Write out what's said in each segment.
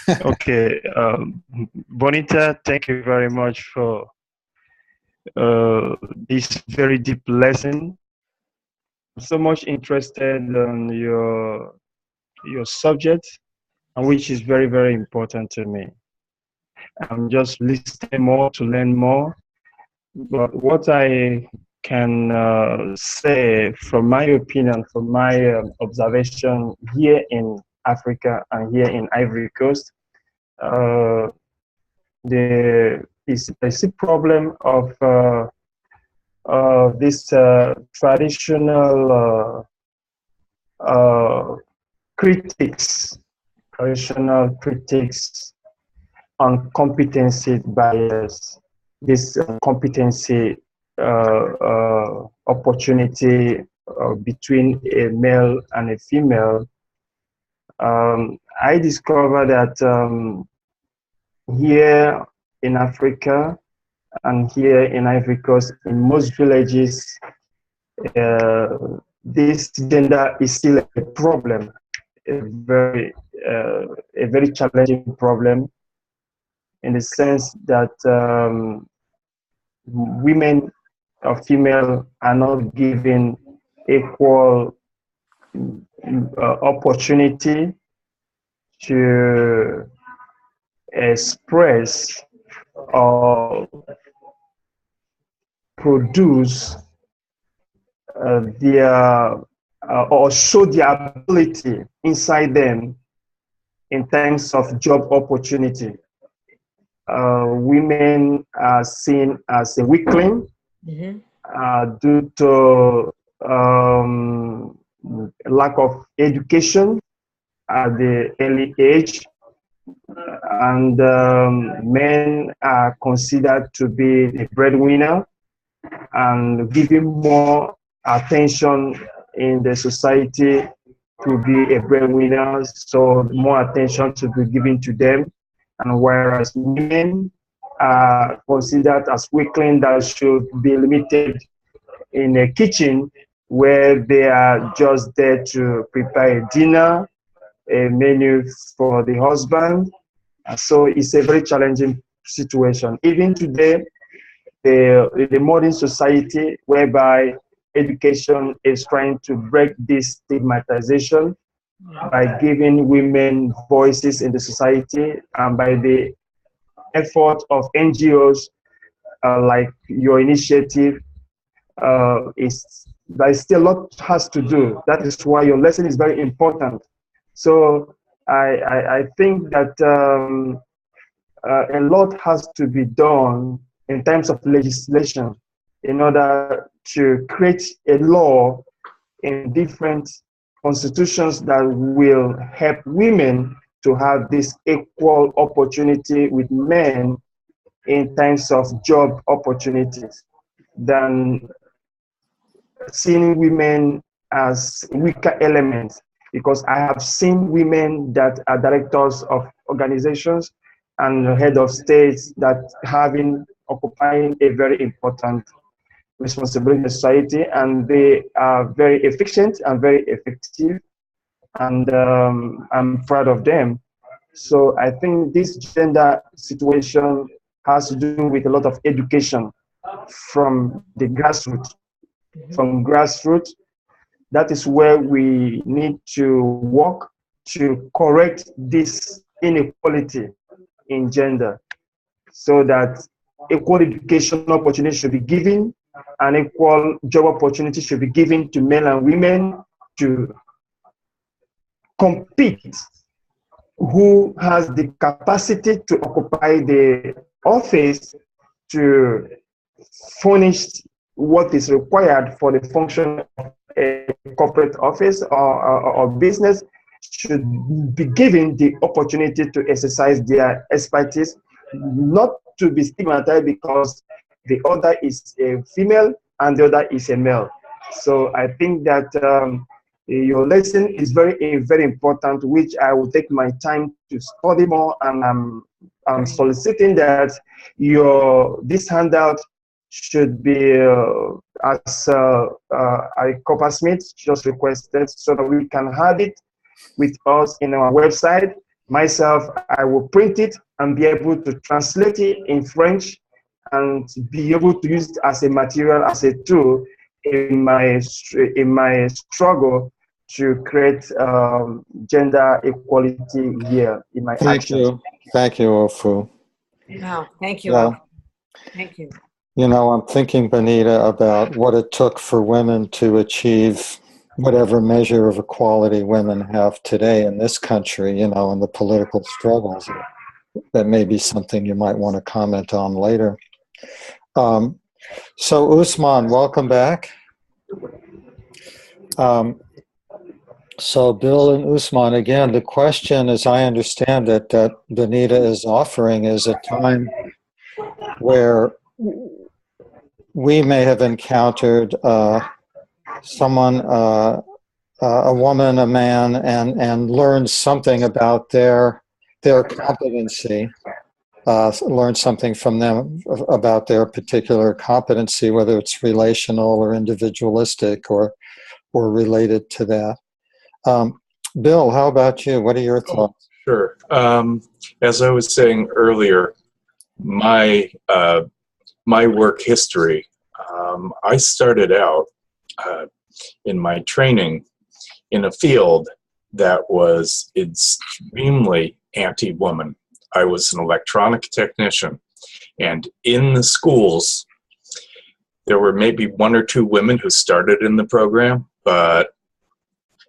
Okay, Bonita, thank you very much for this very deep lesson. I'm so much interested in your subject, and which is very, very important to me. I'm just listening more to learn more. But what I can say, from my opinion, from my observation here in Africa and here in Ivory Coast, uh, there's a problem of this uh, critics, traditional critics on competency bias, this competency opportunity between a male and a female. I discovered that here in Africa and here in Ivory Coast, in most villages, uh, this gender is still a problem, a very, a very challenging problem, in the sense that women or female are not given equal opportunity to express or produce their or show their ability inside them in terms of job opportunity. Women are seen as a weakling due to lack of education at the early age, and men are considered to be the breadwinner and giving more attention in the society to be a breadwinner, so more attention to be given to them. And whereas women are considered as weakling that should be limited in a kitchen where they are just there to prepare a dinner, a menu for the husband. So it's a very challenging situation. Even today, the modern society whereby education is trying to break this stigmatization by giving women voices in the society, and by the effort of NGOs like your initiative, there's still a lot has to do. That is why your lesson is very important. So I think that a lot has to be done in terms of legislation in order to create a law in different constitutions that will help women to have this equal opportunity with men in terms of job opportunities, than seeing women as weaker elements. Because I have seen women that are directors of organizations and head of states that occupying a very important responsibility in society, and they are very efficient and very effective, and I'm proud of them. So I think this gender situation has to do with a lot of education from the grassroots. From grassroots, that is where we need to work to correct this inequality in gender, so that equal education opportunity should be given and equal job opportunity should be given to men and women to compete. Who has the capacity to occupy the office to furnish what is required for the function of a corporate office or business should be given the opportunity to exercise their expertise, not to be stigmatized because the other is a female and the other is a male. So I think that your lesson is very important, which I will take my time to study more, and I'm soliciting that this handout should be as Coppersmith just requested, so that we can have it with us in our website, myself, I will print it and be able to translate it in French and be able to use it as a material, as a tool in my struggle to create gender equality here in my actions. Thank you, Ofu. Wow, thank you. Well, thank you. You know, I'm thinking, Benita, about what it took for women to achieve whatever measure of equality women have today in this country, you know, and the political struggles. That may be something you might want to comment on later. So Usman, welcome back. So Bill and Usman, again, the question, as I understand it, that Benita is offering is a time where we may have encountered someone, a woman, a man, and learned something about their competency, learn something from them about their particular competency, whether it's relational or individualistic or related to that. Bill, how about you? What are your thoughts? Sure. As I was saying earlier, my work history, I started out in my training in a field that was extremely anti-woman. I was an electronic technician, and in the schools, there were maybe 1 or 2 women who started in the program, but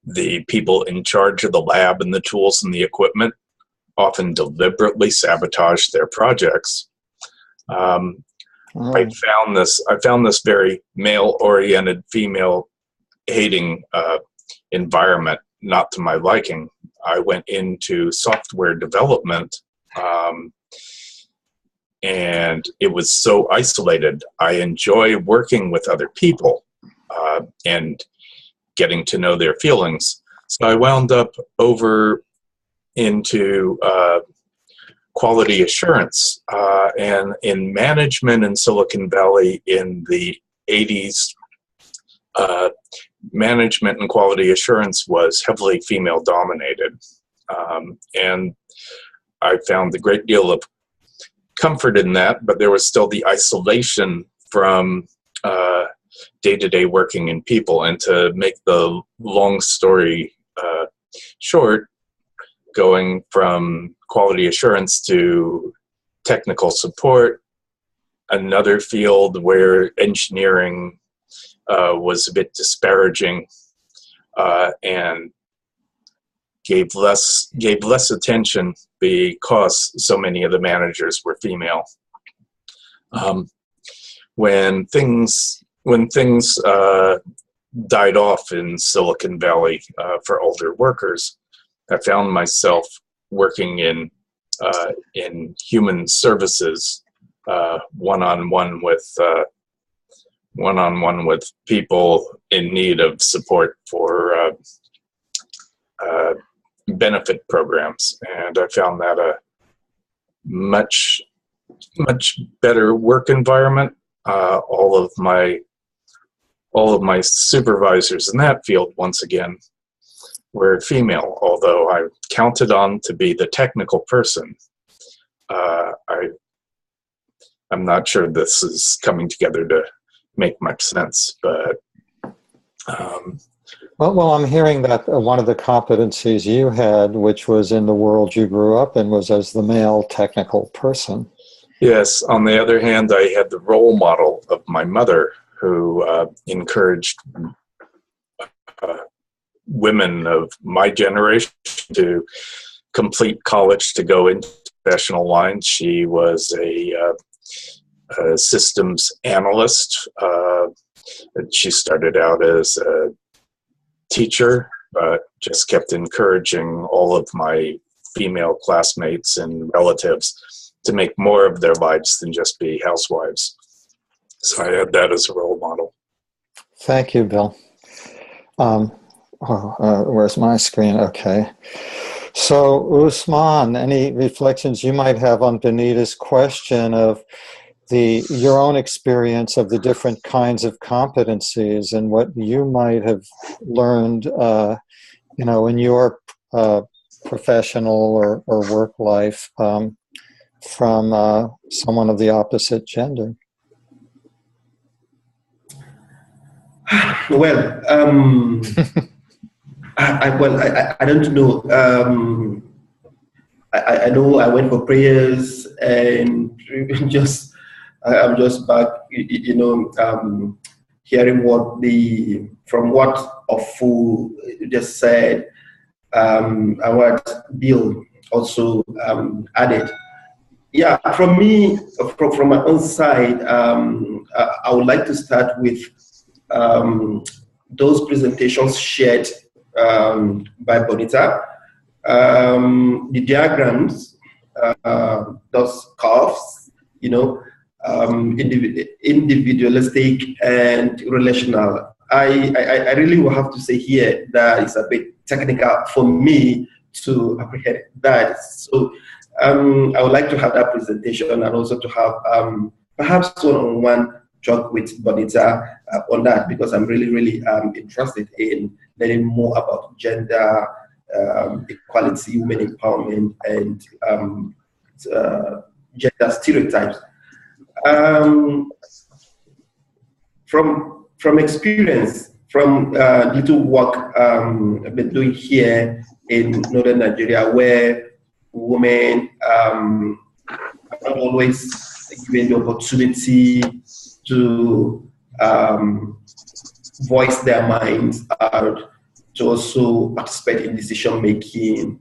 the people in charge of the lab and the tools and the equipment often deliberately sabotaged their projects. I found this very male-oriented, female-hating environment not to my liking. I went into software development, and it was so isolated. I enjoy working with other people and getting to know their feelings. So I wound up over into quality assurance and in management in Silicon Valley in the 80s. Management and quality assurance was heavily female dominated. And I found a great deal of comfort in that, but there was still the isolation from day-to-day working in people. And to make the long story short, going from quality assurance to technical support, another field where engineering was a bit disparaging and gave less attention because so many of the managers were female. When things died off in Silicon Valley for older workers, I found myself working in human services, one-on-one with people in need of support for benefit programs, and I found that a much better work environment. All of my supervisors in that field, once again, were female, although I counted on to be the technical person. I'm not sure this is coming together to make much sense, but well, I'm hearing that one of the competencies you had, which was in the world you grew up in, was as the male technical person. Yes. On the other hand, I had the role model of my mother, who encouraged women of my generation to complete college to go into professional lines. She was a systems analyst. She started out as a teacher, but just kept encouraging all of my female classmates and relatives to make more of their lives than just be housewives. So I had that as a role model. Thank you, Bill. Where's my screen? Okay. So, Usman, any reflections you might have on Benita's question of your own experience of the different kinds of competencies and what you might have learned, in your professional or work life from someone of the opposite gender? Well, I don't know. I know I went for prayers and just I'm just back, hearing from what Ofu just said, and what Bill also added. Yeah, from me, from my own side, I would like to start with those presentations shared by Bonita. The diagrams, those curves, individualistic and relational. I really will have to say here that it's a bit technical for me to apprehend that. So I would like to have that presentation and also to have perhaps one-on-one talk with Bonita on that, because I'm really interested in learning more about gender equality, women empowerment, and gender stereotypes. From experience, from little work I've been doing here in northern Nigeria, where women are not always given the opportunity to voice their minds out, to also participate in decision making.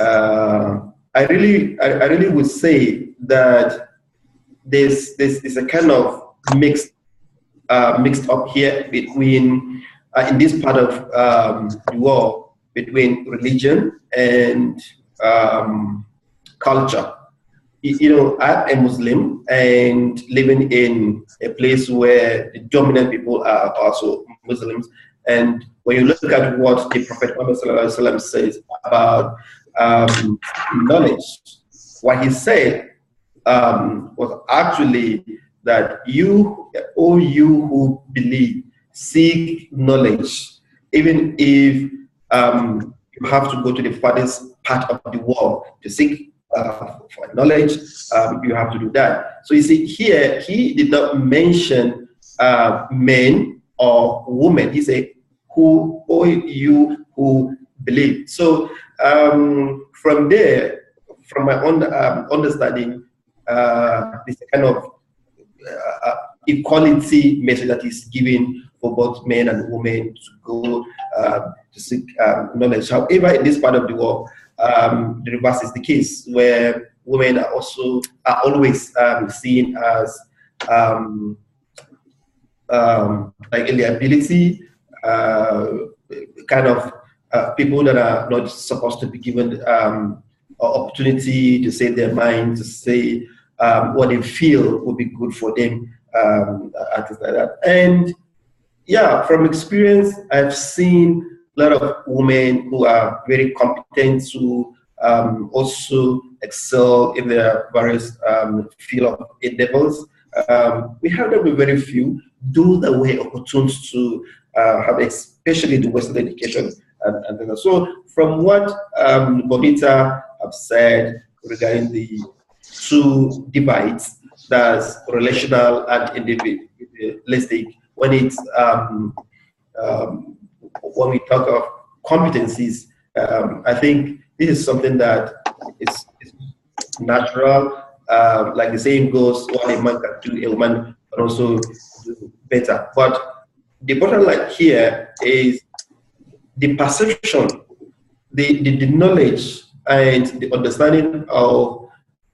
I really would say that there's a kind of mixed up here between in this part of the world, between religion and culture. I'm a Muslim and living in a place where the dominant people are also Muslims. And when you look at what the Prophet Muhammad says about knowledge, what he said was actually that you who believe, seek knowledge, even if you have to go to the farthest part of the world to seek for knowledge, you have to do that. So you see here, he did not mention men or women. He said, you who believe. So from there, from my own understanding, this kind of equality message that is given for both men and women to go to seek knowledge. However, in this part of the world, the reverse is the case, where women are always seen as like a liability, kind of people that are not supposed to be given opportunity to say their mind, to say what they feel would be good for them, things like that. And yeah, from experience, I've seen a lot of women who are very competent to also excel in their various field of endeavors. We have them with very few, do the way opportunities to have, especially the Western education. And so from what Bonita have said regarding the two divides, that's relational and individualistic, when it's when we talk of competencies, I think this is something that is natural. Like the saying goes, what a man can do, a woman can also do better. But the bottom line here is the perception, the knowledge and the understanding of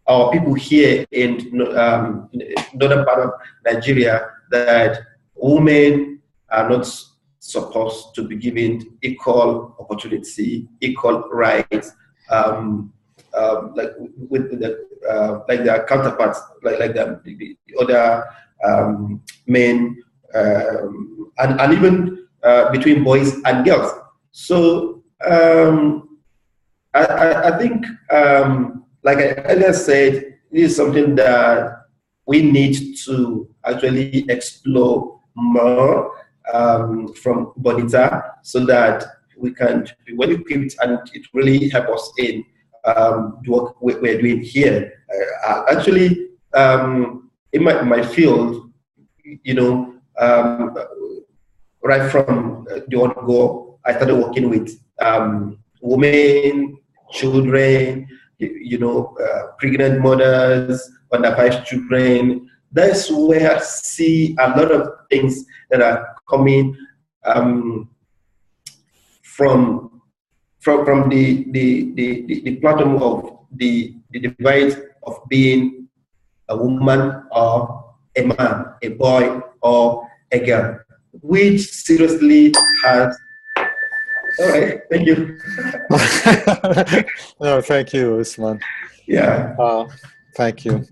our people here in northern part of Nigeria, that women are not supposed to be given equal opportunity, equal rights, like with the like their counterparts, like the other men, and even between boys and girls. So I think, like I earlier said, this is something that we need to actually explore more from Bonita, so that we can be well equipped, and it really help us in the work we're doing here. Actually, in my field, you know, right from the one go, I started working with women, children, you know, pregnant mothers, under 5 children. That's where I see a lot of things that are coming from the platform of the divide of being a woman or a man, a boy or a girl, which seriously has. All right, thank you. No, thank you, Usman. Yeah. Thank you.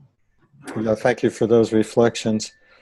Yeah, thank you for those reflections.